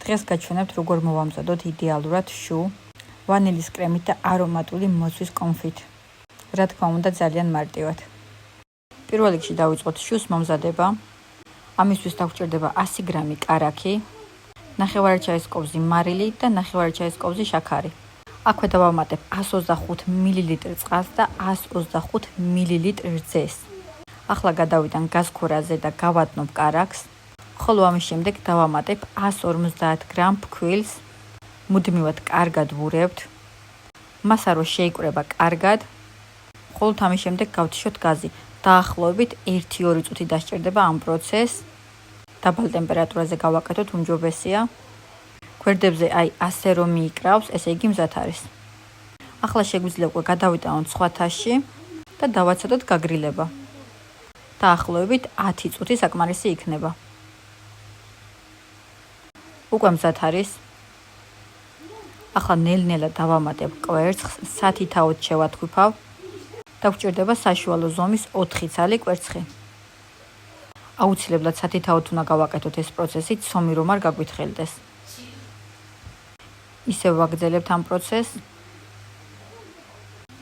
დღეს გაჩვენებთ, როგორ მოვამზადოთ იდეალურად შუ, ვანილის კრემით და არომატული მოცვის კონფით. რა თქმა უნდა, ძალიან მარტივად. პირველ რიგში დავიწყოთ შუს მომზადება. ამისთვის დაგვჭირდება 100 გრამი კარაქი, ნახევარი ჩაის კოვზი მარილი და ნახევარი ჩაის კოვზი შაქარი. აქვე დავამატებ 125 მილილიტრ წყალს და 125 მილილიტრ რძეს. ახლა გადავიდან გაზ ქურაზე და გავადნობ კარაქს. ხოლო ამის შემდეგ დავამატებ 150 გრამ ფქვილს, მუდმივად კარგად ვურევთ. მასა რო შეიკვრება კარგად, ხოლო ამის შემდეგ გავთიშოთ გაზი. დაახლოებით 1-2 წუთი დასჭირდება ამ პროცესს. დაბალ ტემპერატურაზე გავაკეთოთ, უმჯობესია. გვერდებზე ასე რომ მიიკრავს, ესე იგი მზად არის. ახლა შეგვიძლია უკვე გადავიტანოთ სხვა თასში და დავაცადოთ გაგრილება. დაახლოებით 10 წუთი საკმარისი იქნება. უკვე მზად არის. ახლა ნელ-ნელა დავამატებ კვერცხს, სათითაოდ შევათქვიფავ და გვჭირდება საშუალო ზომის 4 ცალი კვერცხი. აუცილებლად სათითაოდ უნდა გავაკეთოთ ეს პროცესი, ცომი რომ არ გაგვითხრილდეს. ისევ ვაგრძელებთ ამ პროცესს.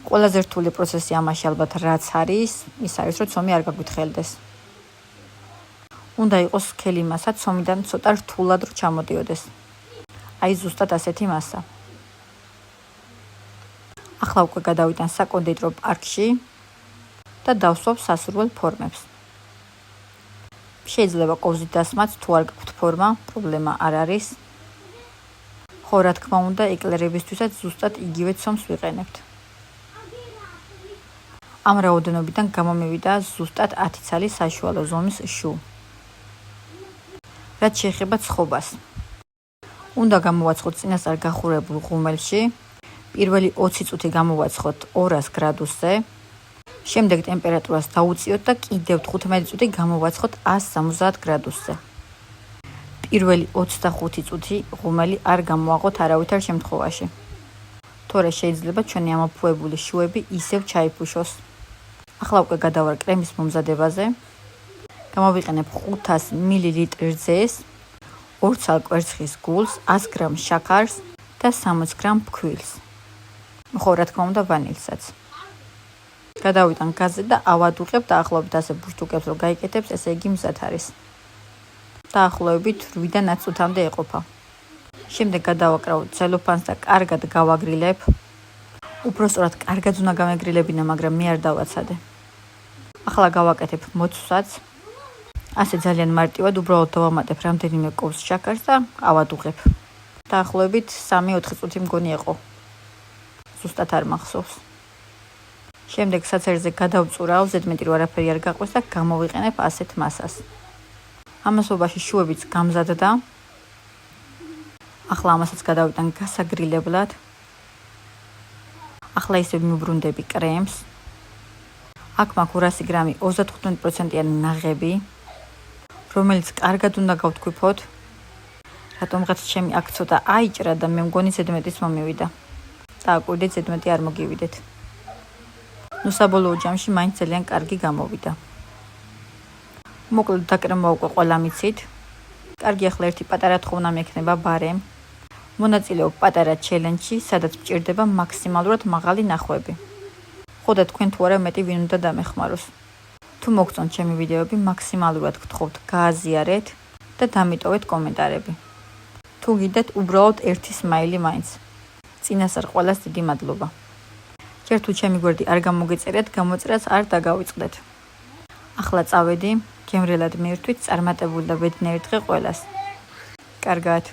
ყველაზე რთული პროცესი ამაში ალბათ რაც არის, ის არის რომ ცომი არ გაგვითხრილდეს. უნდა იყოს სქელი მასა, ცომიდან ცოტა რთულად რო ჩამოდიოდეს. ზუსტად ასეთი მასა. ახლა უკვე გადავიდან საკონდიტრო პარკში და დავსვავ სასურველ ფორმებს. შეიძლება კოვზით დასმაც, თუ არ გაქვთ ფორმა, პრობლემა არ არის. ხო, რა თქმა უნდა, ეკლერებისთვისაც ზუსტად იგივე ცომს ვიყენებთ. ამ რაოდენობიდან გამომივიდა ზუსტად 10 ცალი საშუალო ზომის შუ. რაც შეეხება ცხობას. უნდა გამოვაცხოთ წინასწარ გახურებულ ღუმელში. პირველი 20 წუთი გამოვაცხოთ 200 გრადუსზე. შემდეგ ტემპერატურას დაუწიოთ და კიდევ 15 წუთი გამოვაცხოთ 170 გრადუსზე. პირველი 25 წუთი ღუმელი არ გამოაღოთ არავითარ შემთხვევაში. თორე შეიძლება ჩვენი ამოფუებული შუები ისევ ჩაიფუშოს. ახლა უკვე გადავარ კრემის მომზადებაზე. გამოვიყენებ 500 მილილიტრ რძეს, 2 ცალ კვერცხის გულს, 100 გრამ შაქარს და 60 გრამ ფქვილს. ხო, რა თქმა უნდა, ვანილსაც. გადავიტან გაზზე და ავადუყებ დაახლოებით ასე ბუშტუკებს რომ გაიკეთებს, ესე იგი მზად არის. დაახლოებით 8-დან 10 წუთამდე ეყოფა. შემდეგ გადავაკრავ ცელოფანს და კარგად გავაგრილებ. უпроსტად კარგად უნდა გამეგრილებინა, მაგრამ მე არ დავაცადე. ახლა გავაკეთებ მოცვსაც. ასე ძალიან მარტივად, უბრალოდ დავამატებ რამდენიმე კოვს შაქარს და ავადუღებ. დაახლოებით 3-4 წუთი მგონი ეყო. ზუსტად არ მახსოვს. შემდეგ საცერზე გადავწურავ, ზედმეტი რომ არაფერი არ გაყვეს და გამოვიყენებ ასეთ მასას. ამასობაში შუებიც გამზადდა. ახლა ამასაც გადავიტან გასაგრილებლად. ახლა ისევ მივბრუნდები კრემს. აქ მაქვს 200 გრამი 35%-იანი ნაღები, რომელიც კარგად უნდა გავთქვიფოთ. რატომღაც ჩემი აქ ცოტა აიჭრა და მე მგონი ზედმეტის მომივიდა. დააკვირდით, ზედმეტი არ მოგივიდეთ. საბოლოო ჯამში მაინც ძალიან კარგი გამოვიდა. მოკლედ დაკრემა უკვე ყველა მიცით. კარგი, ახლა ერთი პატარა თხოვნა მექნება ბარემ. მონაწილეობ პატარა ჩელენჯში, სადაც მჭირდება მაქსიმალურად მაღალი ნახვები. ხო და თქვენ თუ არა მეტი ვინ უნდა დამეხმაროს. თუ მოგწონთ ჩემი ვიდეოები, მაქსიმალურად გთხოვთ გააზიარეთ და დამიტოვეთ კომენტარები. თუ გიდათ უბრალოდ ერთი სმაილი მაინც. წინასწარ ყველას დიდი მადლობა. ჯერ თუ ჩემი გვერდი არ გამოგეწერეთ, გამოწერას არ დაგავიწყდეთ. ახლა წავედი, გემრიელად მივირთვით წარმატებული და ბედნიერი დღე ყველას. კარგად.